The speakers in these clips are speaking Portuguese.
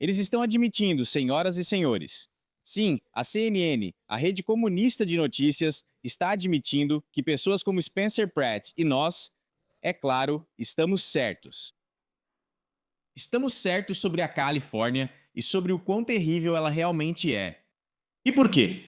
Eles estão admitindo, senhoras e senhores. Sim, a CNN, a rede comunista de notícias, está admitindo que pessoas como Spencer Pratt e nós, é claro, estamos certos. Estamos certos sobre a Califórnia e sobre o quão terrível ela realmente é. E por quê?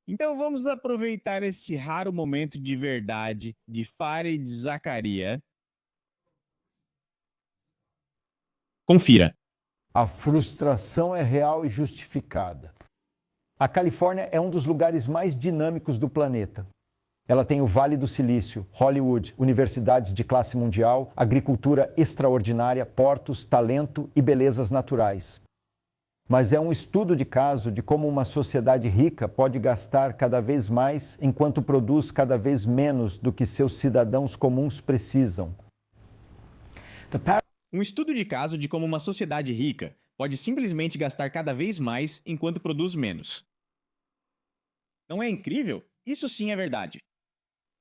Então vamos aproveitar esse raro momento de verdade de Farid Zakaria. Confira. A frustração é real e justificada. A Califórnia é um dos lugares mais dinâmicos do planeta. Ela tem o Vale do Silício, Hollywood, universidades de classe mundial, agricultura extraordinária, portos, talento e belezas naturais. Mas é um estudo de caso de como uma sociedade rica pode gastar cada vez mais enquanto produz cada vez menos do que seus cidadãos comuns precisam. Um estudo de caso de como uma sociedade rica pode simplesmente gastar cada vez mais enquanto produz menos. Não é incrível? Isso sim é verdade.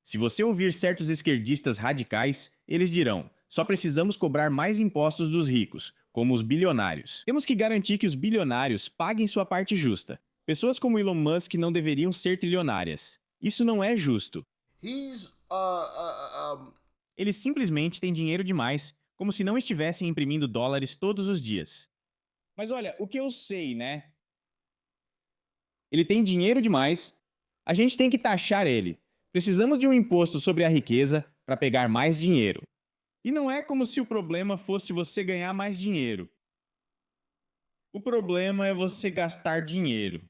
Se você ouvir certos esquerdistas radicais, eles dirão: só precisamos cobrar mais impostos dos ricos, como os bilionários. Temos que garantir que os bilionários paguem sua parte justa. Pessoas como Elon Musk não deveriam ser trilionárias. Isso não é justo. Eles simplesmente têm dinheiro demais, como se não estivessem imprimindo dólares todos os dias. Mas olha, o que eu sei, né? Ele tem dinheiro demais. A gente tem que taxar ele. Precisamos de um imposto sobre a riqueza para pegar mais dinheiro. E não é como se o problema fosse você ganhar mais dinheiro. O problema é você gastar dinheiro.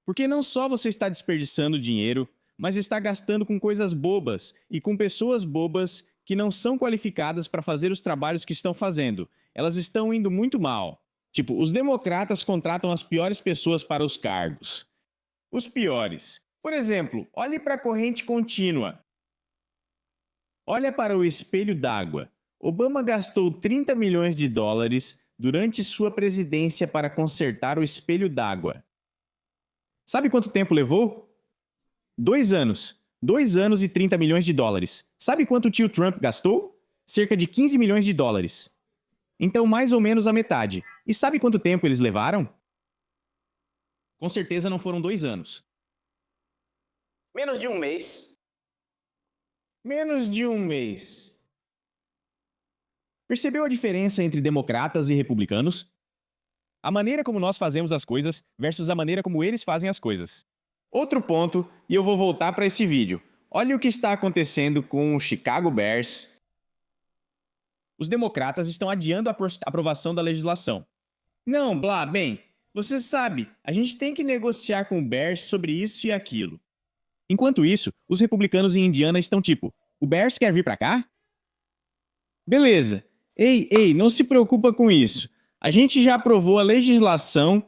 Porque não só você está desperdiçando dinheiro, mas está gastando com coisas bobas e com pessoas bobas que não são qualificadas para fazer os trabalhos que estão fazendo. Elas estão indo muito mal. Tipo, os democratas contratam as piores pessoas para os cargos. Os piores. Por exemplo, olhe para a corrente contínua. Olha para o espelho d'água. Obama gastou 30 milhões de dólares durante sua presidência para consertar o espelho d'água. Sabe quanto tempo levou? 2 anos. 2 anos e 30 milhões de dólares. Sabe quanto o tio Trump gastou? Cerca de 15 milhões de dólares. Então, mais ou menos a metade. E sabe quanto tempo eles levaram? Com certeza não foram 2 anos. Menos de um mês. Menos de um mês. Percebeu a diferença entre democratas e republicanos? A maneira como nós fazemos as coisas versus a maneira como eles fazem as coisas. Outro ponto, e eu vou voltar para esse vídeo. Olha o que está acontecendo com o Chicago Bears. Os democratas estão adiando a aprovação da legislação. Não, Blá, bem, você sabe, a gente tem que negociar com o Bears sobre isso e aquilo. Enquanto isso, os republicanos em Indiana estão tipo: o Bears quer vir pra cá? Beleza. Ei, não se preocupa com isso. A gente já aprovou a legislação.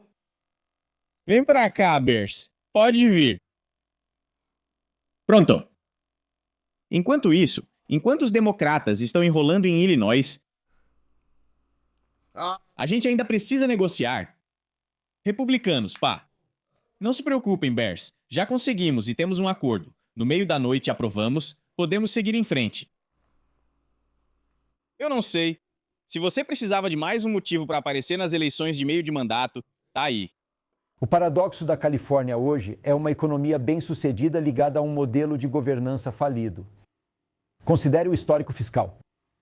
Vem pra cá, Bears. Pode vir. Pronto. Enquanto isso, enquanto os democratas estão enrolando em Illinois, a gente ainda precisa negociar. Republicanos, pá. Não se preocupem, Bears. Já conseguimos e temos um acordo. No meio da noite aprovamos, podemos seguir em frente. Eu não sei. Se você precisava de mais um motivo para aparecer nas eleições de meio de mandato, tá aí. O paradoxo da Califórnia hoje é uma economia bem-sucedida ligada a um modelo de governança falido. Considere o histórico fiscal.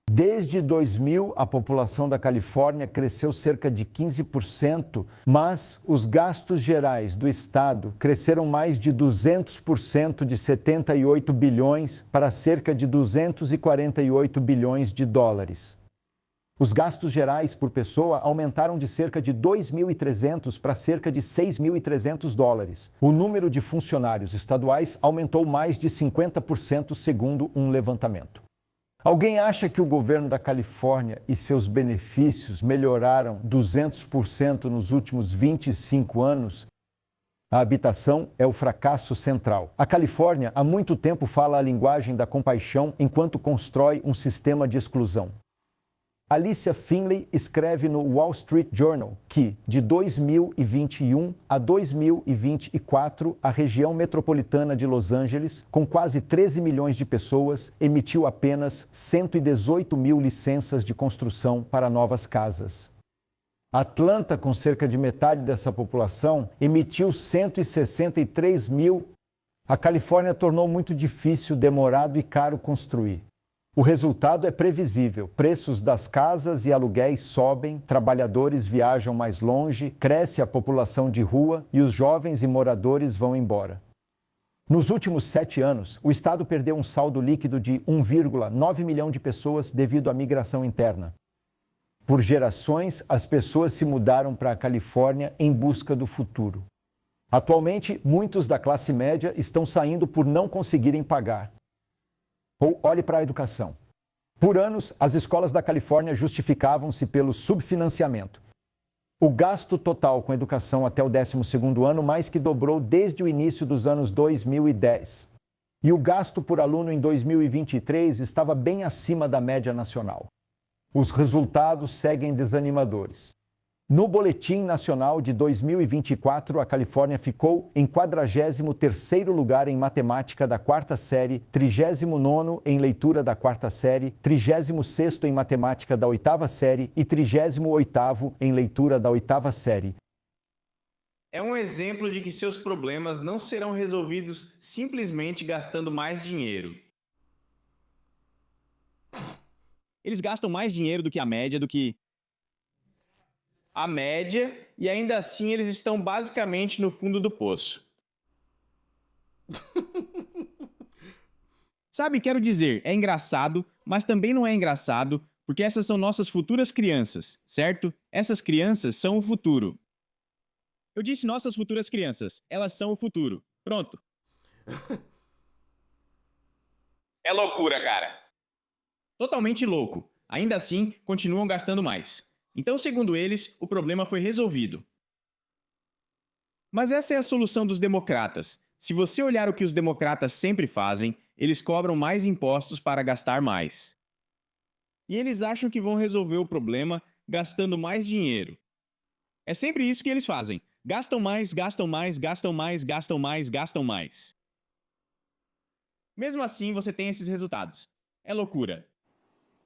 Desde 2000, a população da Califórnia cresceu cerca de 15%, mas os gastos gerais do estado cresceram mais de 200%, de 78 bilhões para cerca de 248 bilhões de dólares. Os gastos gerais por pessoa aumentaram de cerca de 2.300 para cerca de 6.300 dólares. O número de funcionários estaduais aumentou mais de 50%, segundo um levantamento. Alguém acha que o governo da Califórnia e seus benefícios melhoraram 200% nos últimos 25 anos? A habitação é o fracasso central. A Califórnia há muito tempo fala a linguagem da compaixão enquanto constrói um sistema de exclusão. Alicia Finley escreve no Wall Street Journal que, de 2021 a 2024, a região metropolitana de Los Angeles, com quase 13 milhões de pessoas, emitiu apenas 118 mil licenças de construção para novas casas. Atlanta, com cerca de metade dessa população, emitiu 163 mil. A Califórnia tornou muito difícil, demorado e caro construir. O resultado é previsível. Preços das casas e aluguéis sobem, trabalhadores viajam mais longe, cresce a população de rua e os jovens e moradores vão embora. Nos últimos 7 anos, o estado perdeu um saldo líquido de 1,9 milhão de pessoas devido à migração interna. Por gerações, as pessoas se mudaram para a Califórnia em busca do futuro. Atualmente, muitos da classe média estão saindo por não conseguirem pagar. Ou olhe para a educação. Por anos, as escolas da Califórnia justificavam-se pelo subfinanciamento. O gasto total com educação até o 12º ano mais que dobrou desde o início dos anos 2010. E o gasto por aluno em 2023 estava bem acima da média nacional. Os resultados seguem desanimadores. No Boletim Nacional de 2024, a Califórnia ficou em 43º lugar em matemática da 4ª série, 39º em leitura da 4ª série, 36º em matemática da 8ª série e 38º em leitura da 8ª série. É um exemplo de que seus problemas não serão resolvidos simplesmente gastando mais dinheiro. Eles gastam mais dinheiro do que a média, e ainda assim eles estão basicamente no fundo do poço. Sabe, quero dizer, é engraçado, mas também não é engraçado, porque essas são nossas futuras crianças, certo? Essas crianças são o futuro. Eu disse nossas futuras crianças, elas são o futuro. Pronto. É loucura, cara. Totalmente louco. Ainda assim, continuam gastando mais. Então, segundo eles, o problema foi resolvido. Mas essa é a solução dos democratas. Se você olhar o que os democratas sempre fazem, eles cobram mais impostos para gastar mais. E eles acham que vão resolver o problema gastando mais dinheiro. É sempre isso que eles fazem. Gastam mais, gastam mais, gastam mais, gastam mais, gastam mais. Mesmo assim, você tem esses resultados. É loucura.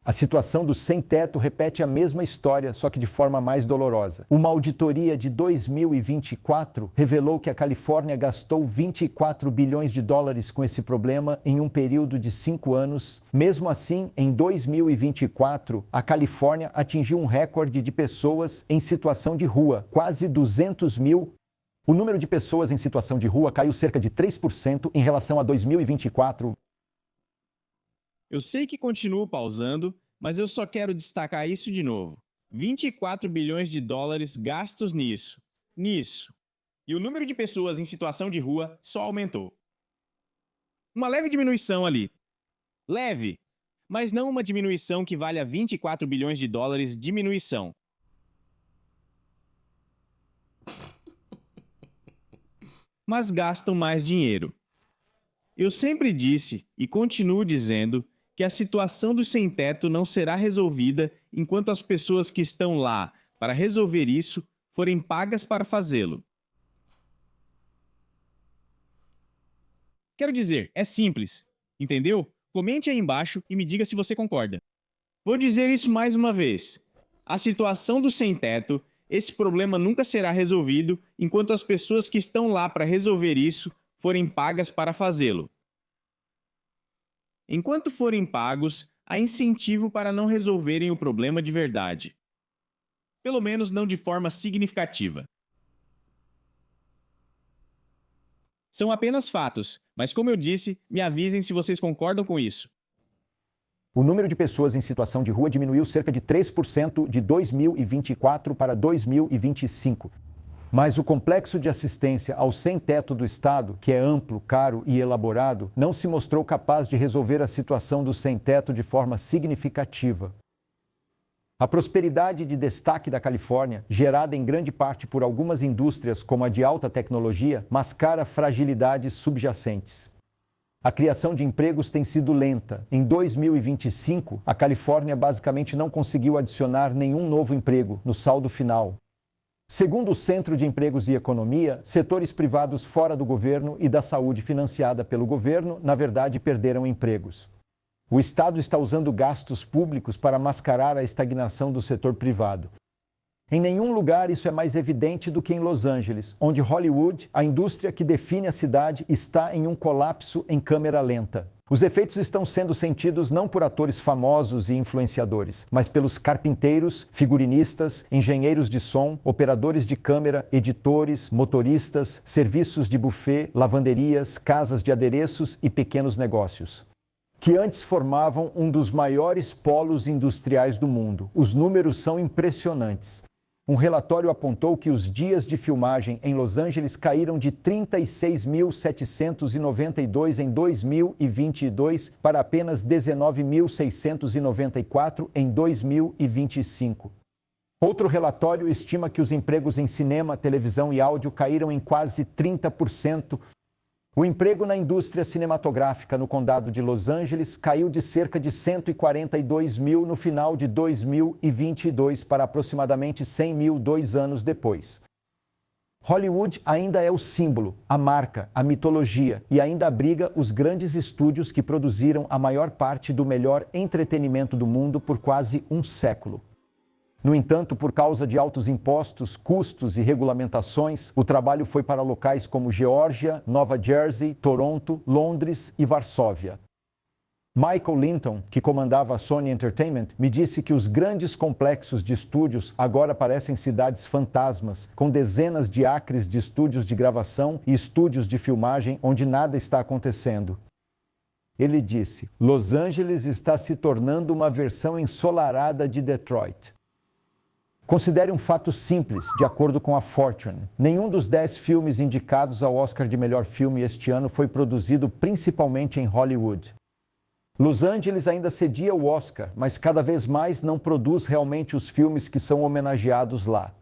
A situação do sem-teto repete a mesma história, só que de forma mais dolorosa. Uma auditoria de 2024 revelou que a Califórnia gastou 24 bilhões de dólares com esse problema em um período de 5 anos. Mesmo assim, em 2024, a Califórnia atingiu um recorde de pessoas em situação de rua, quase 200 mil. O número de pessoas em situação de rua caiu cerca de 3% em relação a 2024. Eu sei que continuo pausando, mas eu só quero destacar isso de novo. 24 bilhões de dólares gastos nisso. E o número de pessoas em situação de rua só aumentou. Uma leve diminuição ali. Leve, mas não uma diminuição que valha 24 bilhões de dólares diminuição. Mas gastam mais dinheiro. Eu sempre disse e continuo dizendo que a situação do sem-teto não será resolvida enquanto as pessoas que estão lá para resolver isso forem pagas para fazê-lo. Quero dizer, é simples, entendeu? Comente aí embaixo e me diga se você concorda. Vou dizer isso mais uma vez. A situação do sem-teto, esse problema nunca será resolvido enquanto as pessoas que estão lá para resolver isso forem pagas para fazê-lo. Enquanto forem pagos, há incentivo para não resolverem o problema de verdade. Pelo menos não de forma significativa. São apenas fatos, mas como eu disse, me avisem se vocês concordam com isso. O número de pessoas em situação de rua diminuiu cerca de 3% de 2024 para 2025. Mas o complexo de assistência ao sem-teto do Estado, que é amplo, caro e elaborado, não se mostrou capaz de resolver a situação do sem-teto de forma significativa. A prosperidade de destaque da Califórnia, gerada em grande parte por algumas indústrias como a de alta tecnologia, mascara fragilidades subjacentes. A criação de empregos tem sido lenta. Em 2025, a Califórnia basicamente não conseguiu adicionar nenhum novo emprego no saldo final. Segundo o Centro de Empregos e Economia, setores privados fora do governo e da saúde financiada pelo governo, na verdade, perderam empregos. O Estado está usando gastos públicos para mascarar a estagnação do setor privado. Em nenhum lugar isso é mais evidente do que em Los Angeles, onde Hollywood, a indústria que define a cidade, está em um colapso em câmera lenta. Os efeitos estão sendo sentidos não por atores famosos e influenciadores, mas pelos carpinteiros, figurinistas, engenheiros de som, operadores de câmera, editores, motoristas, serviços de buffet, lavanderias, casas de adereços e pequenos negócios, que antes formavam um dos maiores polos industriais do mundo. Os números são impressionantes. Um relatório apontou que os dias de filmagem em Los Angeles caíram de 36.792 em 2022 para apenas 19.694 em 2025. Outro relatório estima que os empregos em cinema, televisão e áudio caíram em quase 30%. O emprego na indústria cinematográfica no condado de Los Angeles caiu de cerca de 142 mil no final de 2022 para aproximadamente 100 mil 2 anos depois. Hollywood ainda é o símbolo, a marca, a mitologia e ainda abriga os grandes estúdios que produziram a maior parte do melhor entretenimento do mundo por quase um século. No entanto, por causa de altos impostos, custos e regulamentações, o trabalho foi para locais como Geórgia, Nova Jersey, Toronto, Londres e Varsóvia. Michael Linton, que comandava a Sony Entertainment, me disse que os grandes complexos de estúdios agora parecem cidades fantasmas, com dezenas de acres de estúdios de gravação e estúdios de filmagem onde nada está acontecendo. Ele disse: Los Angeles está se tornando uma versão ensolarada de Detroit. Considere um fato simples, de acordo com a Fortune. Nenhum dos 10 filmes indicados ao Oscar de melhor filme este ano foi produzido principalmente em Hollywood. Los Angeles ainda cedia o Oscar, mas cada vez mais não produz realmente os filmes que são homenageados lá.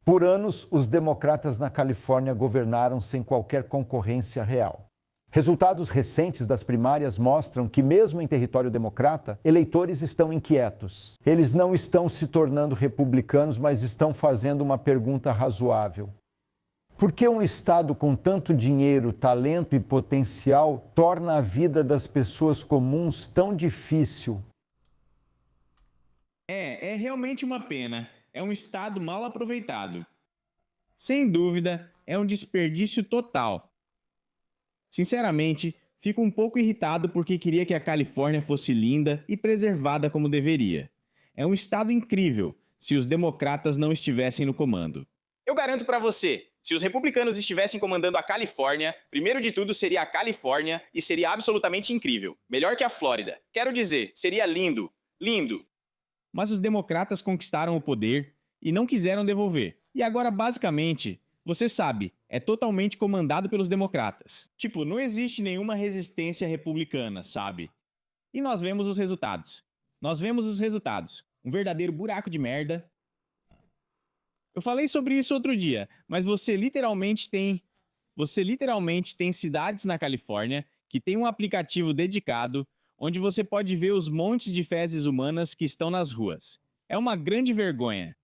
Por anos, os democratas na Califórnia governaram sem qualquer concorrência real. Resultados recentes das primárias mostram que, mesmo em território democrata, eleitores estão inquietos. Eles não estão se tornando republicanos, mas estão fazendo uma pergunta razoável. Por que um estado com tanto dinheiro, talento e potencial torna a vida das pessoas comuns tão difícil? É realmente uma pena. É um estado mal aproveitado. Sem dúvida, é um desperdício total. Sinceramente, fico um pouco irritado porque queria que a Califórnia fosse linda e preservada como deveria. É um estado incrível se os democratas não estivessem no comando. Eu garanto pra você, se os republicanos estivessem comandando a Califórnia, primeiro de tudo seria a Califórnia e seria absolutamente incrível. Melhor que a Flórida. Quero dizer, seria lindo. Lindo. Mas os democratas conquistaram o poder e não quiseram devolver. E agora, basicamente, você sabe, é totalmente comandado pelos democratas. Tipo, não existe nenhuma resistência republicana, sabe? E nós vemos os resultados. Um verdadeiro buraco de merda. Eu falei sobre isso outro dia, mas você literalmente tem cidades na Califórnia que tem um aplicativo dedicado onde você pode ver os montes de fezes humanas que estão nas ruas. É uma grande vergonha.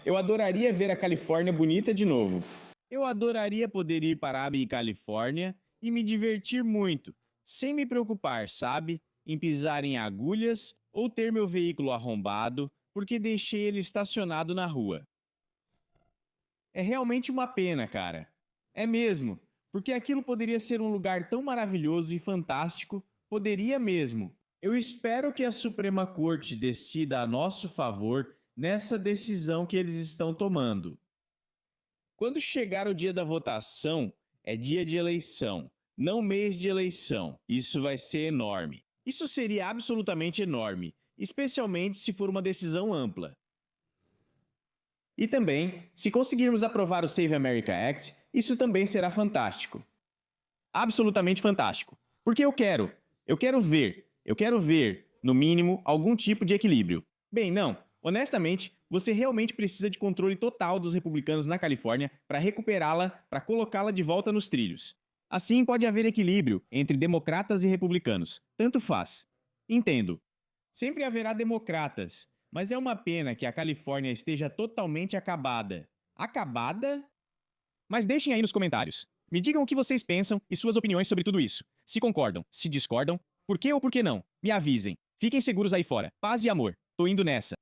Eu adoraria ver a Califórnia bonita de novo. Eu adoraria poder ir para a Califórnia e me divertir muito, sem me preocupar, sabe, em pisar em agulhas ou ter meu veículo arrombado porque deixei ele estacionado na rua. É realmente uma pena, cara. É mesmo, porque aquilo poderia ser um lugar tão maravilhoso e fantástico, poderia mesmo. Eu espero que a Suprema Corte decida a nosso favor nessa decisão que eles estão tomando. Quando chegar o dia da votação, é dia de eleição, não mês de eleição. Isso vai ser enorme. Isso seria absolutamente enorme, especialmente se for uma decisão ampla. E também, se conseguirmos aprovar o Save America Act, isso também será fantástico. Absolutamente fantástico. Porque eu quero ver, no mínimo, algum tipo de equilíbrio. Bem, não. Honestamente, você realmente precisa de controle total dos republicanos na Califórnia para recuperá-la, para colocá-la de volta nos trilhos. Assim pode haver equilíbrio entre democratas e republicanos. Tanto faz. Entendo. Sempre haverá democratas, mas é uma pena que a Califórnia esteja totalmente acabada. Acabada? Mas deixem aí nos comentários. Me digam o que vocês pensam e suas opiniões sobre tudo isso. Se concordam, se discordam, por que ou por que não? Me avisem. Fiquem seguros aí fora. Paz e amor. Tô indo nessa.